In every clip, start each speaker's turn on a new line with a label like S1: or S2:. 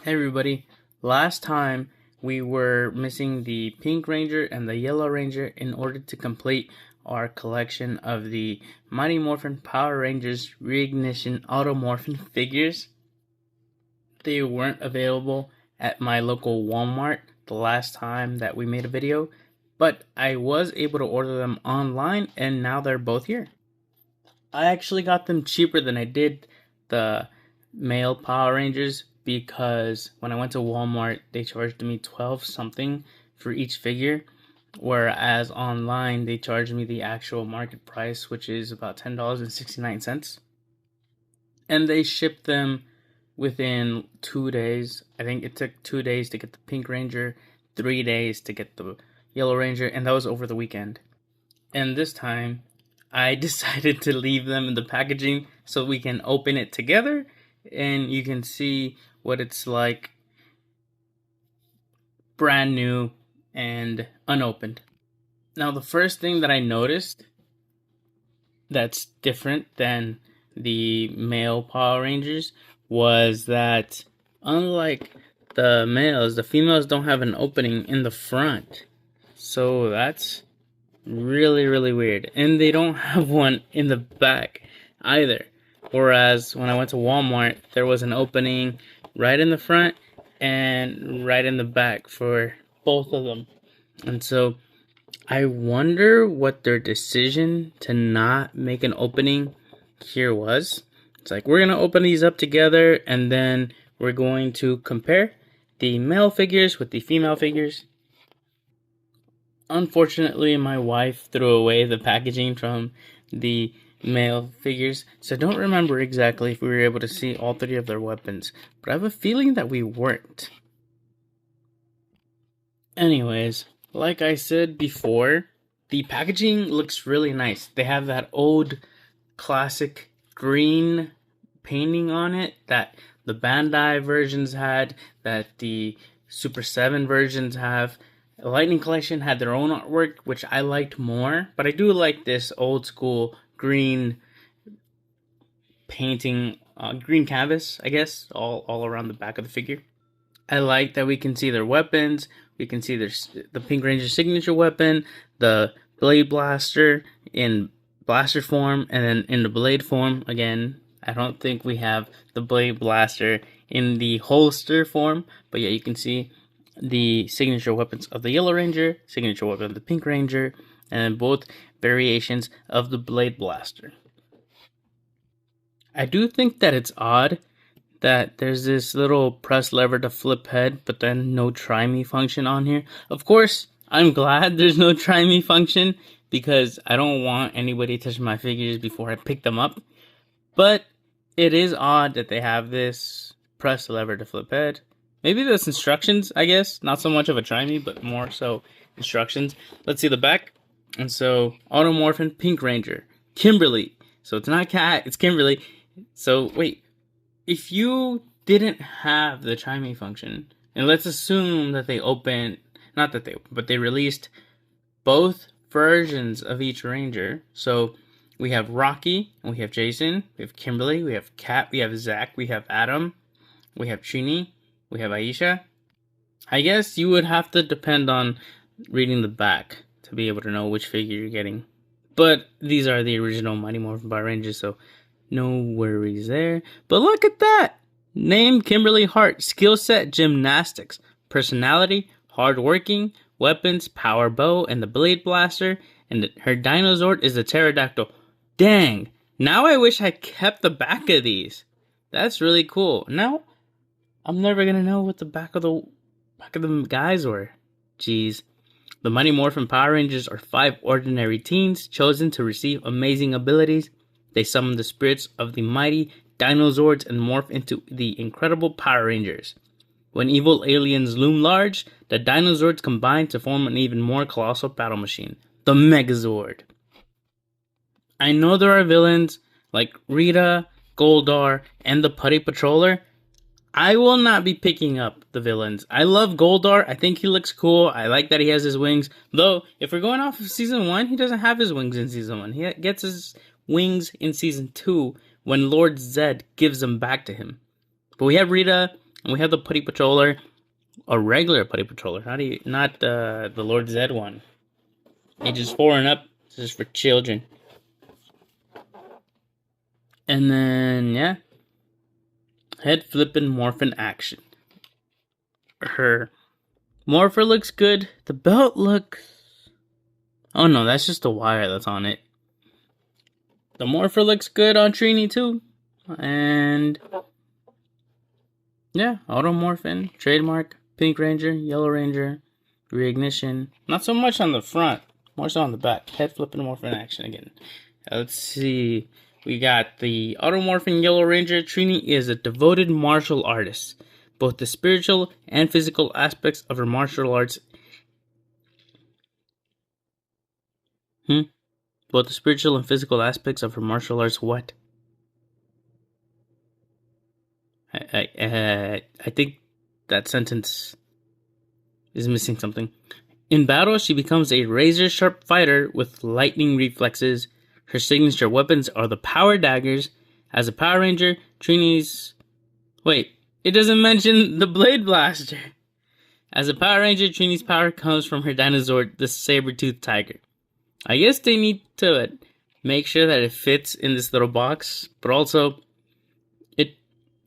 S1: Hey everybody, last time we were missing the Pink Ranger and the Yellow Ranger in order to complete our collection of the Mighty Morphin Power Rangers Reignition AutoMorphin figures. They weren't available at my local Walmart the last time that we made a video, but I was able to order them online and now they're both here. I actually got them cheaper than I did the male Power Rangers because when I went to Walmart, they charged me 12 something for each figure, whereas online they charged me the actual market price, which is about $10.69. And they shipped them within 2 days. I think it took 2 days to get the Pink Ranger, 3 days to get the Yellow Ranger, and that was over the weekend. And this time, I decided to leave them in the packaging so we can open it together and you can see what it's like brand new and unopened. Now, the first thing that I noticed that's different than the male Power Rangers was that unlike the males, the females don't have an opening in the front. So that's really weird. And they don't have one in the back either. Whereas when I went to Walmart, there was an opening right in the front and right in the back for both of them. And so I wonder what their decision to not make an opening here was. It's like, we're going to open these up together and then we're going to compare the male figures with the female figures. Unfortunately, my wife threw away the packaging from the male figures, so I don't remember exactly if we were able to see all three of their weapons, but I have a feeling that we weren't. Anyways, like I said before, the packaging looks really nice. They have that old classic green painting on it that the Bandai versions had, that the Super 7 versions have. The Lightning Collection had their own artwork, which I liked more, but I do like this old school green painting, green canvas, I guess, all around the back of the figure. I like that we can see their weapons. We can see the Pink Ranger signature weapon, the Blade Blaster in blaster form, and then in the blade form again. I don't think we have the Blade Blaster in the holster form, but yeah, you can see the signature weapons of the Yellow Ranger, signature weapon of the Pink Ranger, and both variations of the Blade Blaster. I do think that it's odd that there's this little press lever to flip head, but then no try me function on here. Of course, I'm glad there's no try me function because I don't want anybody touching my figures before I pick them up. But it is odd that they have this press lever to flip head. Maybe that's instructions, I guess. Not so much of a try me, but more so instructions. Let's see the back. And so, AutoMorphin Pink Ranger. Kimberly. So it's not Cat, it's Kimberly. So, wait. If you didn't have the try me function, and let's assume that they but they released both versions of each Ranger. So, we have Rocky, and we have Jason, we have Kimberly, we have Cat, we have Zach, we have Adam, we have Trini, we have Aisha. I guess you would have to depend on reading the back to be able to know which figure you're getting. But these are the original Mighty Morphin Power Rangers, so no worries there. But look at that! Name Kimberly Hart. Skill set, gymnastics. Personality, hardworking. Weapons, power bow and the Blade Blaster. And her Dinozord is the Pterodactyl. Dang! Now I wish I kept the back of these. That's really cool. Now I'm never gonna know what the back of the guys were. Jeez. The Mighty Morphin Power Rangers are 5 ordinary teens chosen to receive amazing abilities. They summon the spirits of the mighty Dinozords and morph into the incredible Power Rangers. When evil aliens loom large, the Dinozords combine to form an even more colossal battle machine, the Megazord. I know there are villains like Rita, Goldar, and the Putty Patroller. I will not be picking up the villains. I love Goldar. I think he looks cool. I like that he has his wings. Though, if we're going off of Season 1, he doesn't have his wings in Season 1. He gets his wings in Season 2 when Lord Zed gives them back to him. But we have Rita, And we have the Putty Patroller, a regular Putty Patroller. Not the Lord Zed one. Ages 4 and up. This is for children. And then, yeah. Head flipping Morphin action. Her Morpher looks good. The belt looks... Oh no, that's just the wire that's on it. The Morpher looks good on Trini too. And... yeah, AutoMorphin, trademark, Pink Ranger, Yellow Ranger, reignition. Not so much on the front, more so on the back. Head flipping Morphin action again. Let's see. We got the AutoMorphin Yellow Ranger. Trini is a devoted martial artist. Both the spiritual and physical aspects of her martial arts. Both the spiritual and physical aspects of her martial arts. What? I think that sentence is missing something. In battle, she becomes a razor-sharp fighter with lightning reflexes. Her signature weapons are the power daggers. As a Power Ranger, Trini's... Wait, it doesn't mention the Blade Blaster. As a Power Ranger, Trini's power comes from her dinosaur, the saber-toothed tiger. I guess they need to make sure that it fits in this little box, but also,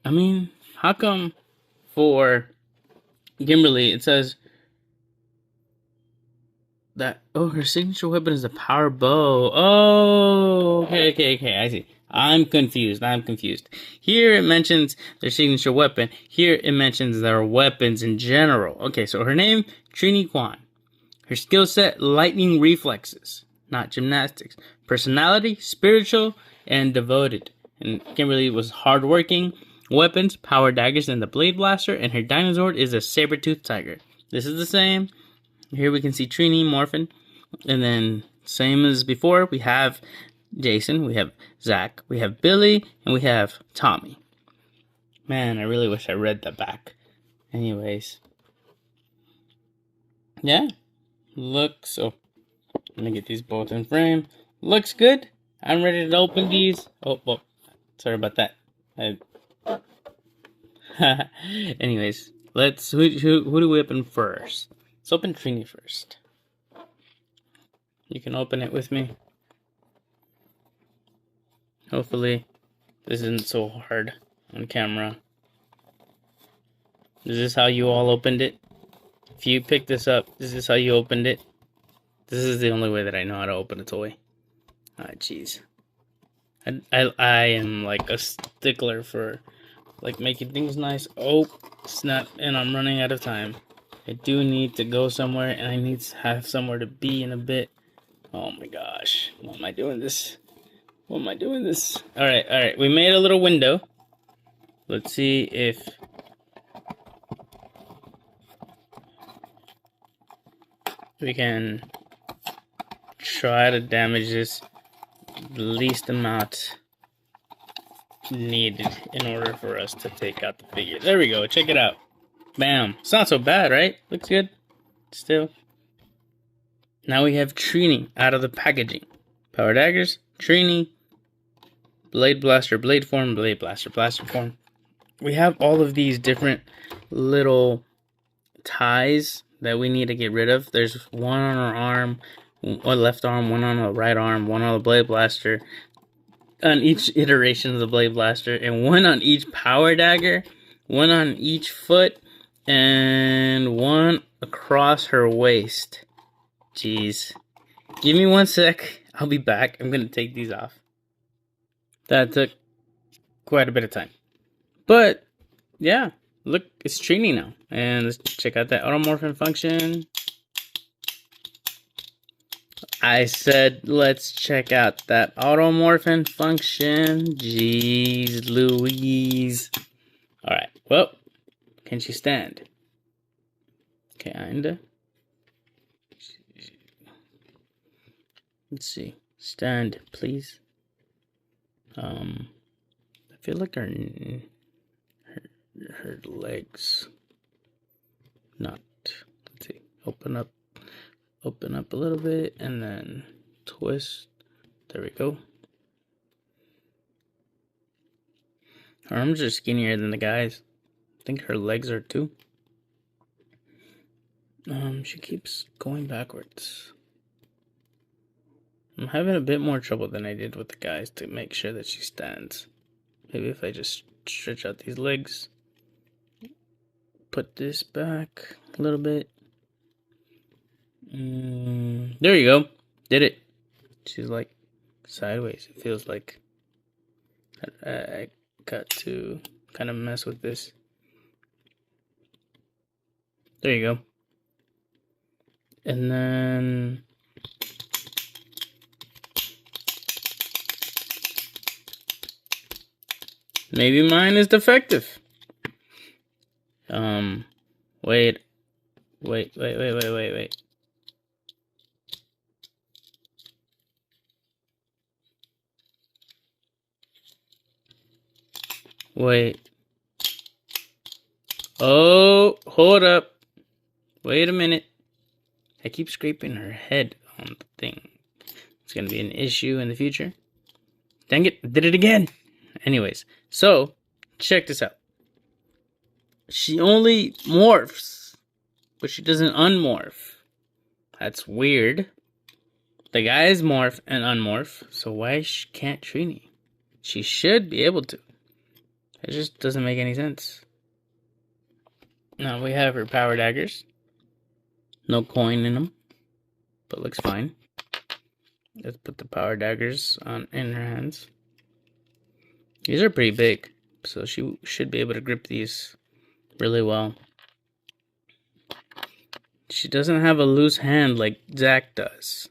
S1: I mean, how come for Kimberly it says that, oh, her signature weapon is a power bow. Oh, okay, I see. I'm confused. Here it mentions their signature weapon. Here it mentions their weapons in general. Okay, so her name, Trini Kwan. Her skill set, lightning reflexes, not gymnastics. Personality, spiritual, and devoted. And Kimberly was hardworking. Weapons, power daggers, and the Blade Blaster. And her dinosaur is a saber-toothed tiger. This is the same. Here we can see Trini, Morphin. And then, same as before, we have Jason, we have Zach, we have Billy, and we have Tommy. Man, I really wish I read the back. Anyways. Yeah. Looks, oh, let me get these both in frame. Looks good. I'm ready to open these. Oh, well, sorry about that. Anyways, who do we open first? Let's open Trini first. You can open it with me. Hopefully, this isn't so hard on camera. Is this how you all opened it? If you picked this up, is this how you opened it? This is the only way that I know how to open a toy. Ah, jeez. I am like a stickler for like making things nice. Oh, snap, and I'm running out of time. I do need to go somewhere, and I need to have somewhere to be in a bit. Oh my gosh, why am I doing this? Alright, we made a little window. Let's see if... we can try to damage this the least amount needed in order for us to take out the figure. There we go, check it out. Bam. It's not so bad, right? Looks good. Still. Now we have Trini out of the packaging. Power daggers, Trini, Blade Blaster, Blade form, Blade Blaster, Blaster form. We have all of these different little ties that we need to get rid of. There's one on our arm, one left arm, one on the right arm, one on the Blade Blaster, on each iteration of the Blade Blaster, and one on each power dagger, one on each foot, and one across her waist. Jeez. Give me 1 sec. I'll be back. I'm going to take these off. That took quite a bit of time. But, yeah. Look, it's Trini now. And let's check out that AutoMorphin function. I said, let's check out that AutoMorphin function. Jeez Louise. Alright, well, can she stand? Kinda. Let's see. Stand, please. I feel like her legs not. Let's see. Open up a little bit and then twist. There we go. Her arms are skinnier than the guys. think her legs are too. She keeps going backwards. I'm having a bit more trouble than I did with the guys to make sure that she stands. Maybe if I just stretch out these legs, put this back a little bit. There you go. Did it. She's like sideways. It feels like I got to kind of mess with this. There you go. And then maybe mine is defective. Wait. Wait. Oh, hold up. Wait a minute. I keep scraping her head on the thing. It's gonna be an issue in the future. Dang it, did it again. Anyways, so check this out. She only morphs, but she doesn't unmorph. That's weird. The guys morph and unmorph, so why can't Trini? She should be able to. It just doesn't make any sense. Now we have her power daggers. No coin in them, but looks fine. Let's put the power daggers in her hands. These are pretty big, so she should be able to grip these really well. She doesn't have a loose hand like Zach does.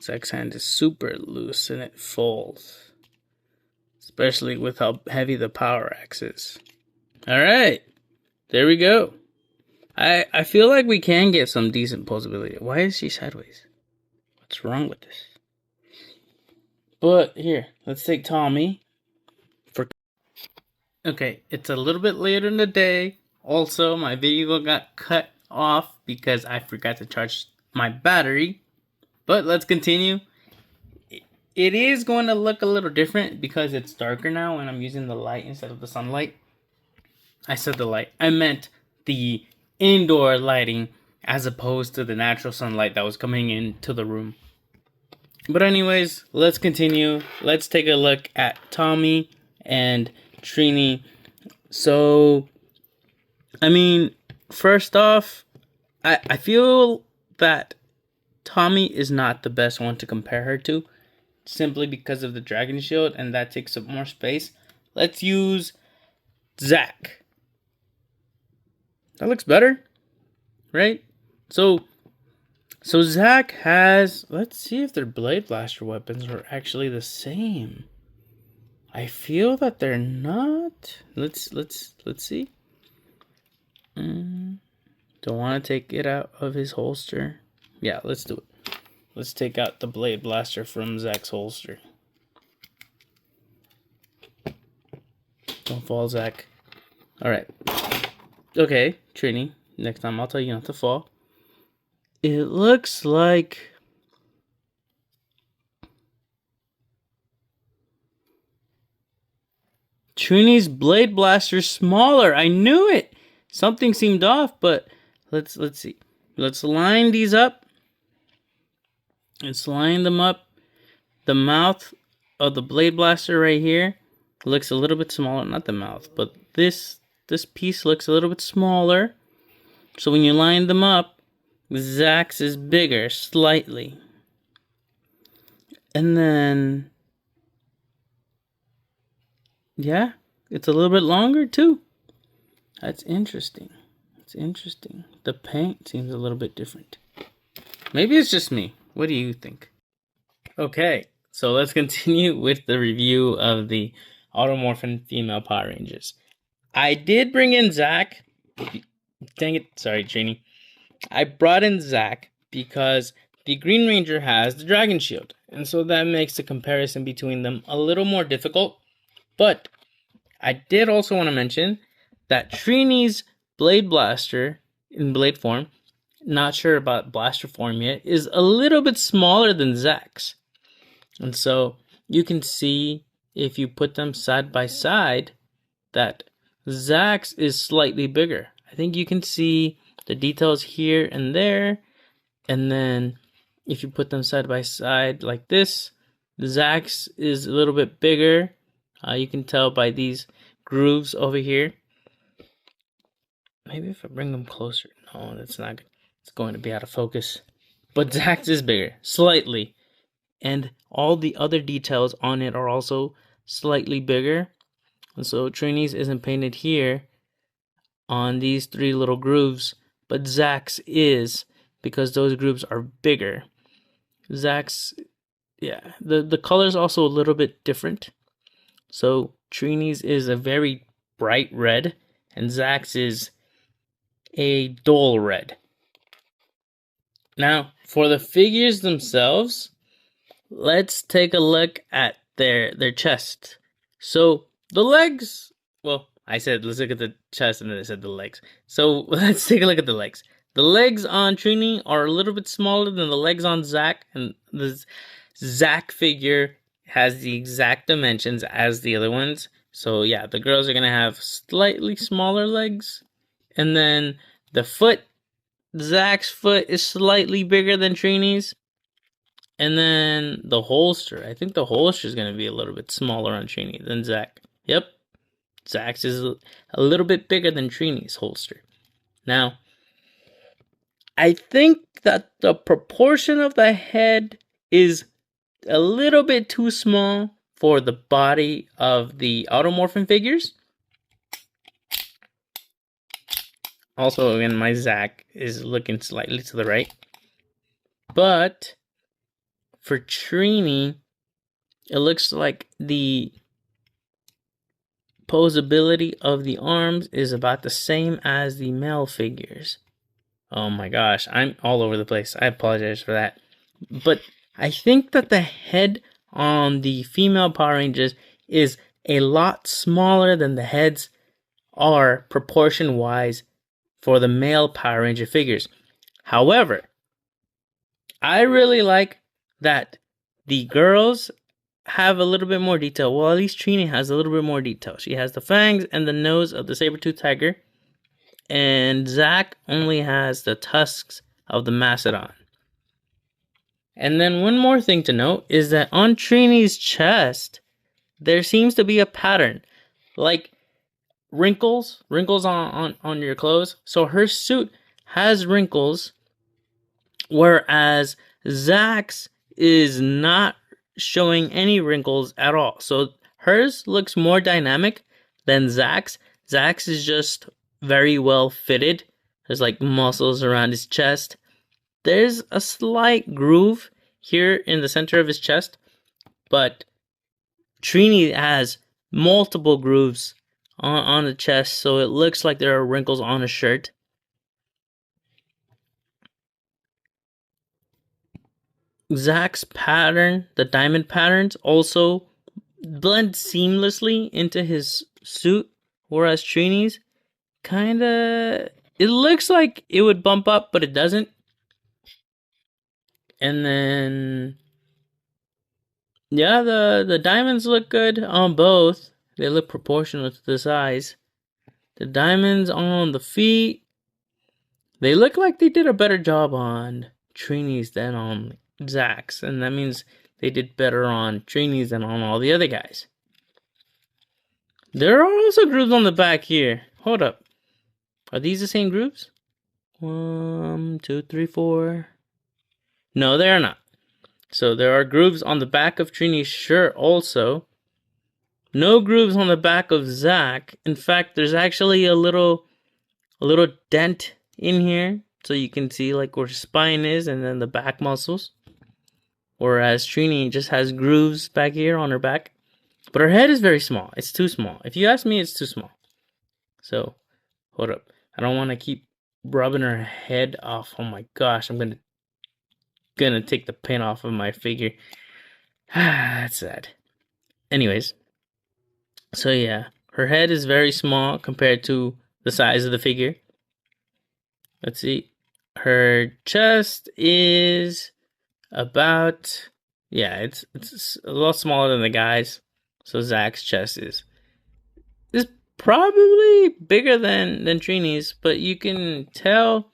S1: Zach's hand is super loose and it folds, especially with how heavy the power axe is. Alright, there we go. I feel like we can get some decent posability. Why is she sideways? What's wrong with this? But here, let's take Tommy. Okay, it's a little bit later in the day. Also, my video got cut off because I forgot to charge my battery. But let's continue. It is going to look a little different because it's darker now and I'm using the light instead of the sunlight. I said the light. I meant the indoor lighting as opposed to the natural sunlight that was coming into the room. But anyways, let's continue. Let's take a look at Tommy and Trini. So, I mean, first off, I feel that Tommy is not the best one to compare her to, simply because of the dragon shield, and that takes up more space. Let's use Zach. That looks better, right? So Zach has, let's see if their Blade Blaster weapons are actually the same. I feel that they're not. Let's see. Don't want to take it out of his holster. Yeah, let's do it. Let's take out the Blade Blaster from Zach's holster. Don't fall, Zach. Alright. Okay, Trini. Next time I'll tell you not to fall. It looks like Trini's Blade Blaster's smaller. I knew it. Something seemed off, but let's see. Let's line these up. Let's line them up. The mouth of the Blade Blaster right here looks a little bit smaller. Not the mouth, but this piece looks a little bit smaller. So when you line them up, Zach's is bigger, slightly. And then, yeah, it's a little bit longer too. That's interesting. It's interesting. The paint seems a little bit different. Maybe it's just me. What do you think? Okay, so let's continue with the review of the AutoMorphin female Power Rangers. I did bring in Zach. Dang it. Sorry, Trini. I brought in Zach because the Green Ranger has the Dragon Shield. And so that makes the comparison between them a little more difficult. But I did also want to mention that Trini's Blade Blaster in blade form, not sure about blaster form yet, is a little bit smaller than Zach's. And so you can see if you put them side by side that Zach's is slightly bigger. I think you can see the details here and there. And then if you put them side by side like this, Zach's is a little bit bigger. You can tell by these grooves over here. Maybe if I bring them closer. No, that's not good. It's going to be out of focus. But Zach's is bigger, slightly. And all the other details on it are also slightly bigger. And so Trini's isn't painted here on these three little grooves, but Zach's is, because those grooves are bigger. Zach's, yeah, the color is also a little bit different. So Trini's is a very bright red, and Zach's is a dull red. Now, for the figures themselves, let's take a look at their chest. So the legs, well, I said let's look at the chest and then I said the legs. So let's take a look at the legs. The legs on Trini are a little bit smaller than the legs on Zach, and the Zach figure has the exact dimensions as the other ones. So yeah, the girls are gonna have slightly smaller legs. And then the foot, Zach's foot is slightly bigger than Trini's. And then the holster, I think the holster is going to be a little bit smaller on Trini than Zach. Yep, Zach's is a little bit bigger than Trini's holster. Now, I think that the proportion of the head is a little bit too small for the body of the AutoMorphin figures. Also, again, my Zach is looking slightly to the right. But for Trini, it looks like the posability of the arms is about the same as the male figures. Oh my gosh, I'm all over the place. I apologize for that. But I think that the head on the female Power Rangers is a lot smaller than the heads are proportion-wise for the male Power Ranger figures. However, I really like that the girls have a little bit more detail. Well, at least Trini has a little bit more detail. She has the fangs and the nose of the saber-tooth tiger. And Zach only has the tusks of the mastodon. And then one more thing to note is that on Trini's chest, there seems to be a pattern. Like wrinkles on your clothes. So her suit has wrinkles, whereas Zach's is not showing any wrinkles at all. So hers looks more dynamic than Zach's. Zach's is just very well fitted. There's like muscles around his chest. There's a slight groove here in the center of his chest, but Trini has multiple grooves on the chest, so it looks like there are wrinkles on his shirt. Zach's pattern, the diamond patterns, also blend seamlessly into his suit, whereas Trini's kinda, it looks like it would bump up, but it doesn't. And then, yeah, the diamonds look good on both. They look proportional to the size. The diamonds on the feet, they look like they did a better job on Trini's than on Zach's. And that means they did better on Trini's than on all the other guys. There are also grooves on the back here. Hold up. Are these the same grooves? 1, 2, 3, 4. No, they are not. So there are grooves on the back of Trini's shirt also. No grooves on the back of Zach. In fact, there's actually a little dent in here, so you can see like where his spine is and then the back muscles. Whereas Trini just has grooves back here on her back. But her head is very small. It's too small. If you ask me, it's too small. So, hold up. I don't want to keep rubbing her head off. Oh my gosh, I'm gonna take the paint off of my figure. That's sad. Anyways, so yeah, her head is very small compared to the size of the figure. Let's see. Her chest is about, yeah, it's a lot smaller than the guys. So Zach's chest is probably bigger than Trini's, but you can tell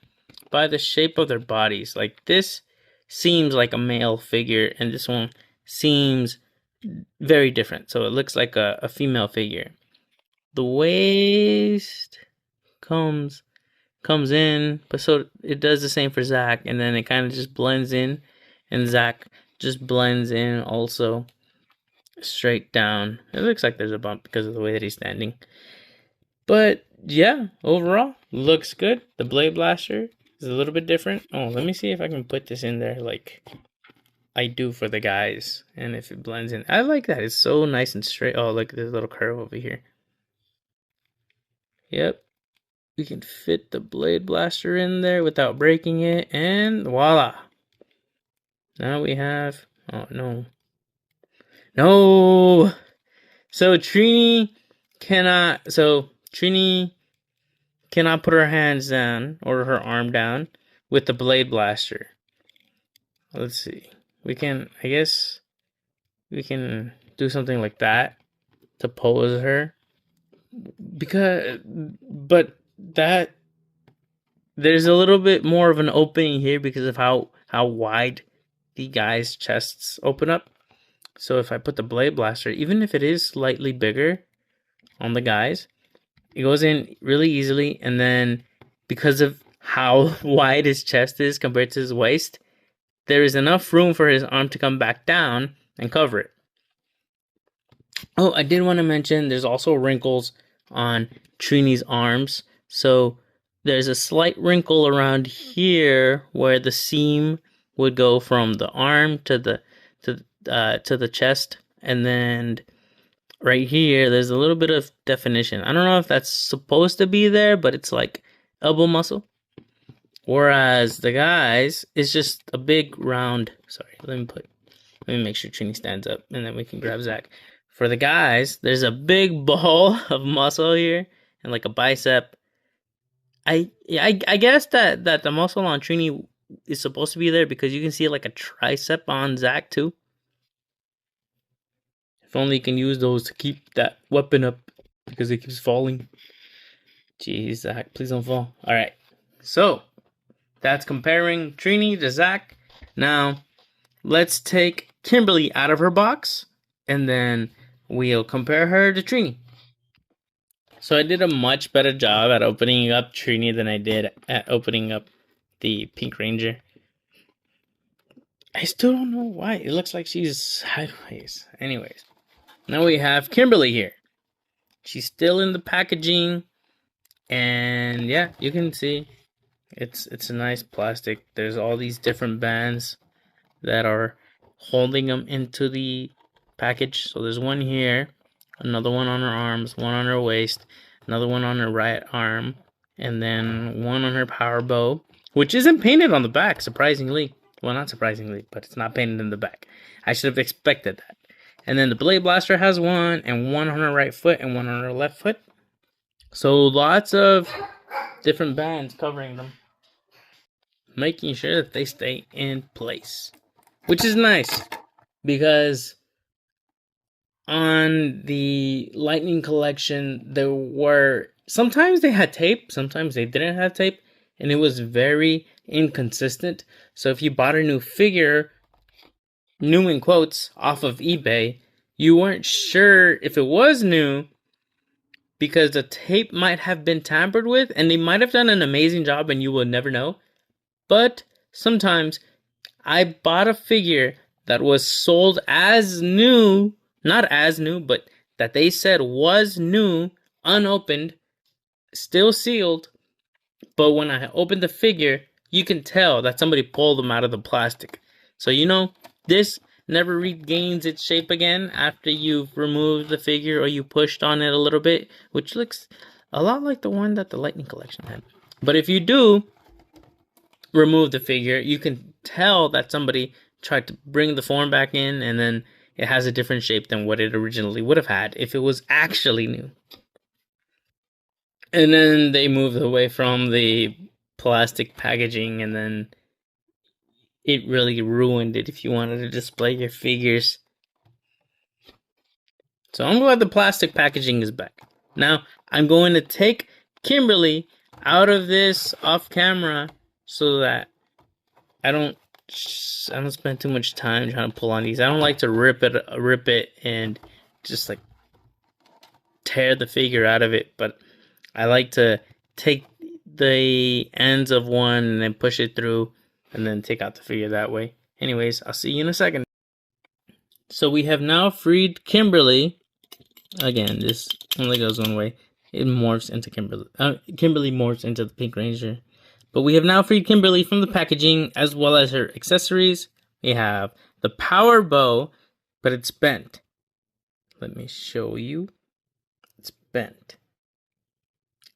S1: by the shape of their bodies. Like this seems like a male figure, and this one seems very different. So it looks like a female figure. The waist comes in, but so it does the same for Zach, and then it kind of just blends in, and Zach just blends in also straight down. It looks like there's a bump because of the way that he's standing. But yeah, overall, looks good. The Blade Blaster is a little bit different. Oh, let me see if I can put this in there like I do for the guys, and if it blends in. I like that. It's so nice and straight. Oh, look at this little curve over here. Yep. We can fit the Blade Blaster in there without breaking it, and voila. Now we have... Oh, no. No! So Trini cannot put her hands down or her arm down with the Blade Blaster. Let's see. I guess we can do something like that to pose her. But that there's a little bit more of an opening here because of how wide the guys' chests open up. So if I put the Blade Blaster, even if it is slightly bigger on the guys, it goes in really easily. And then because of how wide his chest is compared to his waist, there is enough room for his arm to come back down and cover it. Oh, I did want to mention there's also wrinkles on Trini's arms. So there's a slight wrinkle around here where the seam would go from the arm to the chest, and then right here there's a little bit of definition. I don't know if that's supposed to be there, but it's like elbow muscle. Whereas the guys is just a big round. Sorry, let me make sure Trini stands up, and then we can grab Zach. For the guys, there's a big ball of muscle here and like a bicep. I guess that the muscle on Trini is supposed to be there because you can see like a tricep on Zach too. If only you can use those to keep that weapon up because it keeps falling. Jeez, Zach, please don't fall. All right, so that's comparing Trini to Zach. Now let's take Kimberly out of her box, and then we'll compare her to Trini. So I did a much better job at opening up Trini than I did at opening up the Pink Ranger. I still don't know why. It looks like she's sideways. Anyways, now we have Kimberly here. She's still in the packaging, and yeah, you can see it's a nice plastic. There's all these different bands that are holding them into the package. So there's one here, another one on her arms, one on her waist, another one on her right arm, and then one on her power bow, which isn't painted on the back, surprisingly. Well, not surprisingly, but it's not painted in the back. I should have expected that. And then the Blade Blaster has one, and one on her right foot, and one on her left foot. So lots of different bands covering them, making sure that they stay in place, which is nice because on the Lightning Collection, there were sometimes they had tape, sometimes they didn't have tape, and it was very inconsistent. So if you bought a new figure, new in quotes, off of eBay, you weren't sure if it was new because the tape might have been tampered with, and they might have done an amazing job and you will never know. But sometimes I bought a figure that was sold as new, not as new, but that they said was new, unopened, still sealed. But when I opened the figure, you can tell that somebody pulled them out of the plastic. So this never regains its shape again after you've removed the figure or you pushed on it a little bit, which looks a lot like the one that the Lightning Collection had. But if you do remove the figure, you can tell that somebody tried to bring the form back in, and then it has a different shape than what it originally would have had if it was actually new. And then they moved away from the plastic packaging, and then it really ruined it if you wanted to display your figures. So I'm glad the plastic packaging is back. Now, I'm going to take Kimberly out of this off camera so that I don't spend too much time trying to pull on these. I don't like to rip it and just like tear the figure out of it, but I like to take the ends of one and then push it through and then take out the figure that way. Anyways, I'll see you in a second. So we have now freed Kimberly. Again, this only goes one way. It morphs into Kimberly. Kimberly morphs into the Pink Ranger. But we have now freed Kimberly from the packaging as well as her accessories. We have the power bow, but it's bent. Let me show you. It's bent.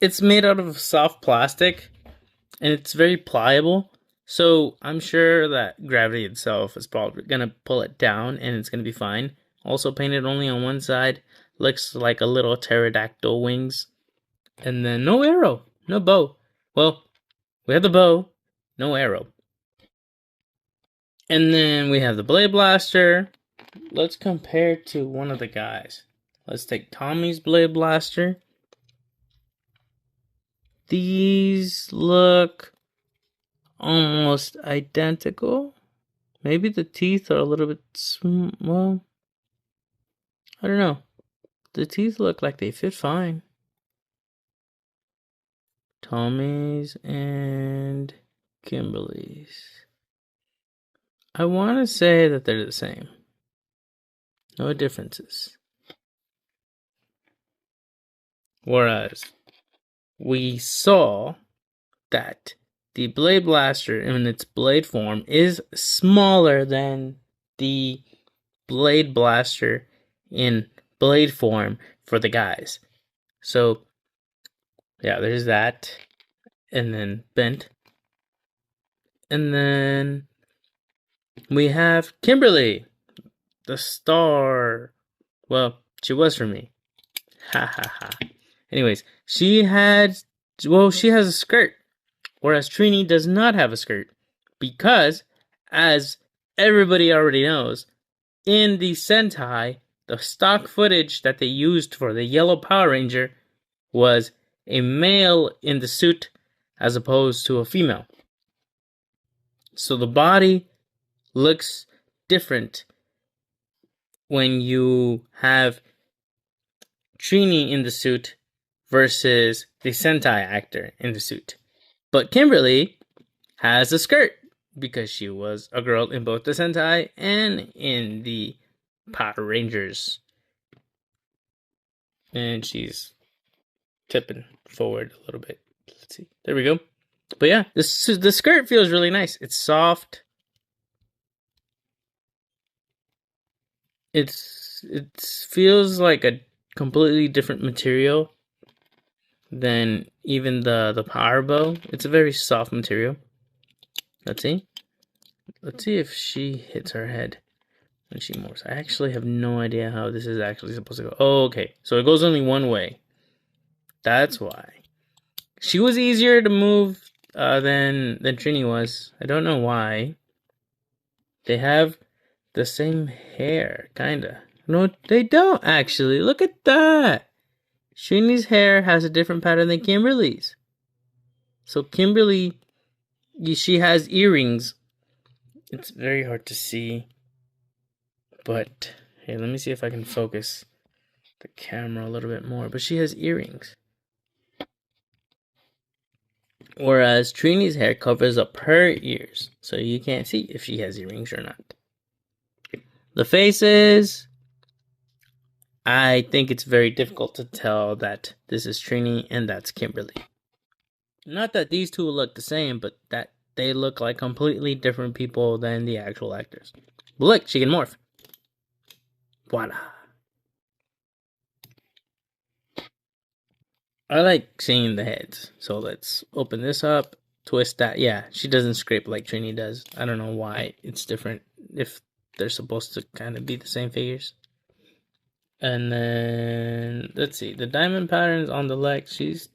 S1: It's made out of soft plastic, and it's very pliable. So I'm sure that gravity itself is probably going to pull it down, and it's going to be fine. Also painted only on one side. Looks like a little pterodactyl wings. And then no arrow, no bow. Well, we have the bow, no arrow. And then we have the blade blaster. Let's compare to one of the guys. Let's take Tommy's blade blaster. These look almost identical. Maybe the teeth are a little bit well, I don't know. The teeth look like they fit fine. Tommy's and Kimberly's. I want to say that they're the same. No differences. Whereas we saw that the blade blaster in its blade form is smaller than the blade blaster in blade form for the guys. So yeah, there's that. And then bent. And then we have Kimberly, the star. Well, she was for me. Ha ha ha. Anyways, she has a skirt. Whereas Trini does not have a skirt. Because, as everybody already knows, in the Sentai, the stock footage that they used for the Yellow Power Ranger was a male in the suit as opposed to a female. So the body looks different when you have Trini in the suit versus the Sentai actor in the suit. But Kimberly has a skirt because she was a girl in both the Sentai and in the Power Rangers. And she's tipping forward a little bit. Let's see. There we go. But yeah, the skirt feels really nice. It's soft. It feels like a completely different material than even the power bow. It's a very soft material. Let's see. Let's see if she hits her head when she morphs. I actually have no idea how this is actually supposed to go. Oh, okay. So it goes only one way. That's why. She was easier to move than Trini was. I don't know why. They have the same hair, kinda. No, they don't actually. Look at that. Trini's hair has a different pattern than Kimberly's. So Kimberly, she has earrings. It's very hard to see. But, hey, let me see if I can focus the camera a little bit more. But she has earrings. Whereas Trini's hair covers up her ears. So you can't see if she has earrings or not. The faces, I think it's very difficult to tell that this is Trini and that's Kimberly. Not that these two look the same, but that they look like completely different people than the actual actors. But look, she can morph. Voila. I like seeing the heads. So let's open this up, twist that. Yeah, she doesn't scrape like Trini does. I don't know why it's different if they're supposed to kind of be the same figures. And then, let's see, the diamond patterns on the legs, she's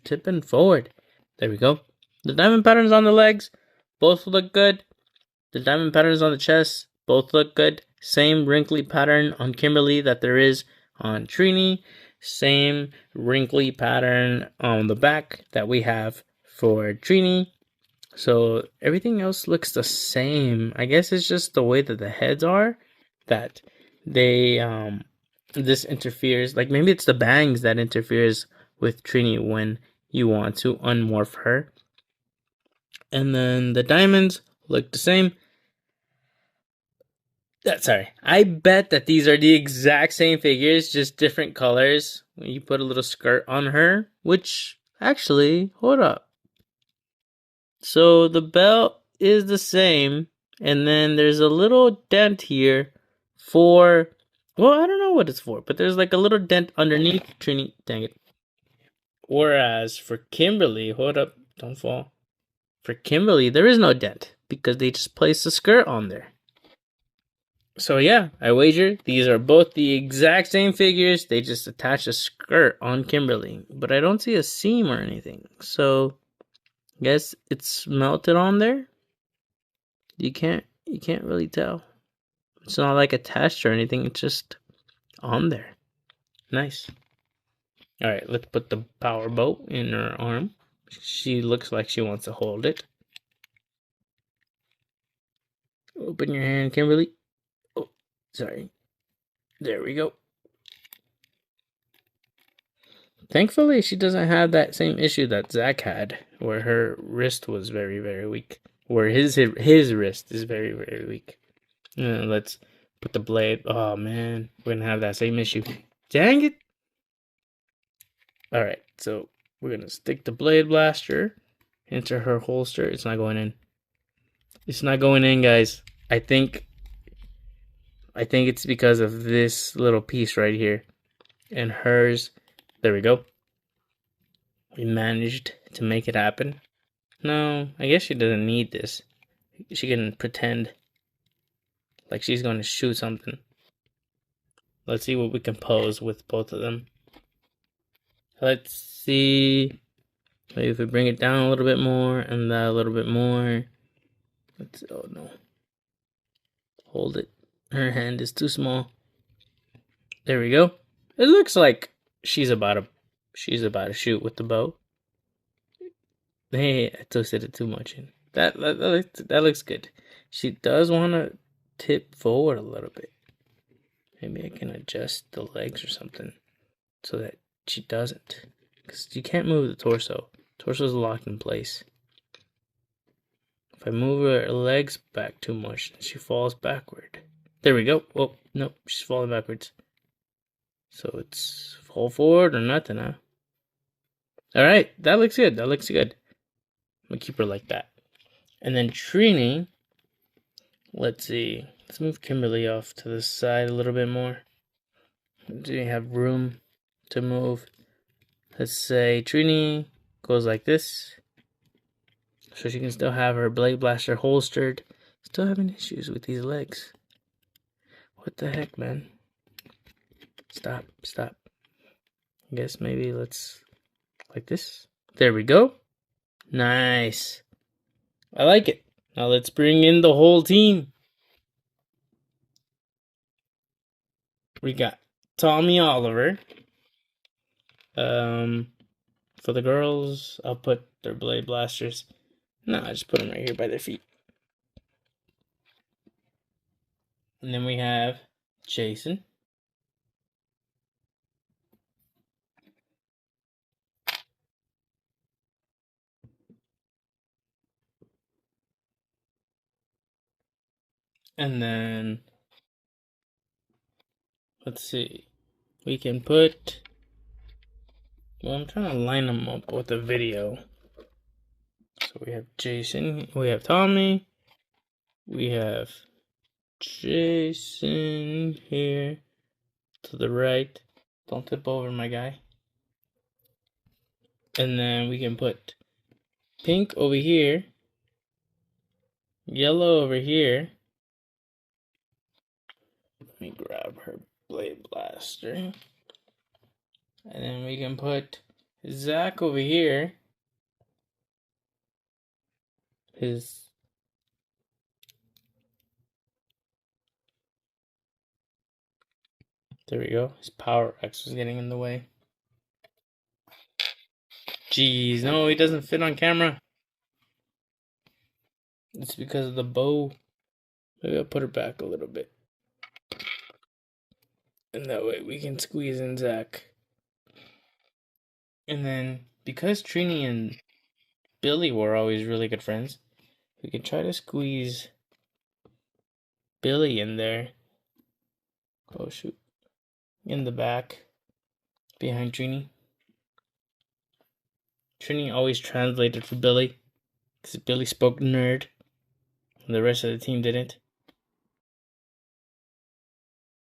S1: tipping forward. There we go. The diamond patterns on the legs, both look good. The diamond patterns on the chest, both look good. Same wrinkly pattern on Kimberly that there is on Trini. Same wrinkly pattern on the back that we have for Trini. So everything else looks the same. I guess it's just the way that the heads are that they this interferes. Like maybe it's the bangs that interferes with Trini when you want to unmorph her. And then the diamonds look the same. Sorry. I bet that these are the exact same figures, just different colors. When you put a little skirt on her, which actually, hold up. So the belt is the same, and then there's a little dent here for, well, I don't know what it's for, but there's like a little dent underneath Trini. Dang it. Whereas for Kimberly, hold up, don't fall. For Kimberly, there is no dent because they just placed a skirt on there. So yeah, I wager these are both the exact same figures. They just attach a skirt on Kimberly, but I don't see a seam or anything. So I guess it's melted on there. You can't really tell. It's not like attached or anything. It's just on there. Nice. All right, let's put the power bow in her arm. She looks like she wants to hold it. Open your hand, Kimberly. Oh, sorry. There we go. Thankfully, she doesn't have that same issue that Zach had, where her wrist was very, very weak. Where his wrist is very, very weak. Let's put the blade. Oh man, we're gonna have that same issue. Dang it! All right, so we're gonna stick the blade blaster into her holster. It's not going in. It's not going in, guys. I think it's because of this little piece right here, and hers. There we go. We managed to make it happen. No, I guess she doesn't need this. She can pretend like she's going to shoot something. Let's see what we can pose with both of them. Let's see. Maybe if we bring it down a little bit more and that a little bit more. Let's. Oh no. Hold it. Her hand is too small. There we go. It looks like she's about to shoot with the bow. Hey, I twisted it too much in. That looks good. She does want to tip forward a little bit. Maybe I can adjust the legs or something so that she doesn't. Because you can't move the torso. Torso's locked in place. If I move her legs back too much, she falls backward. There we go. Oh, nope, she's falling backwards. So it's fall forward or nothing, huh? Alright, that looks good. That looks good. I'm gonna keep her like that. And then Trini, let's see. Let's move Kimberly off to the side a little bit more. Do you have room to move? Let's say Trini goes like this. So she can still have her blade blaster holstered. Still having issues with these legs. What the heck, man? Stop. I guess maybe let's like this. There we go. Nice. I like it. Now let's bring in the whole team. We got Tommy Oliver. For the girls, I'll put their blade blasters. No, I just put them right here by their feet. And then we have Jason. And then, let's see. We can put, well, I'm trying to line them up with a video. So we have Jason, we have Tommy, we have Jason here to the right. Don't tip over, my guy. And then we can put pink over here, yellow over here. Let me grab her blade blaster. And then we can put Zach over here. His There we go. His power X was getting in the way. Jeez, no, he doesn't fit on camera. It's because of the bow. Maybe I'll put her back a little bit. And that way we can squeeze in Zach. And then, because Trini and Billy were always really good friends, we can try to squeeze Billy in there. Oh, shoot. In the back. Behind Trini. Trini always translated for Billy. Because Billy spoke nerd. And the rest of the team didn't.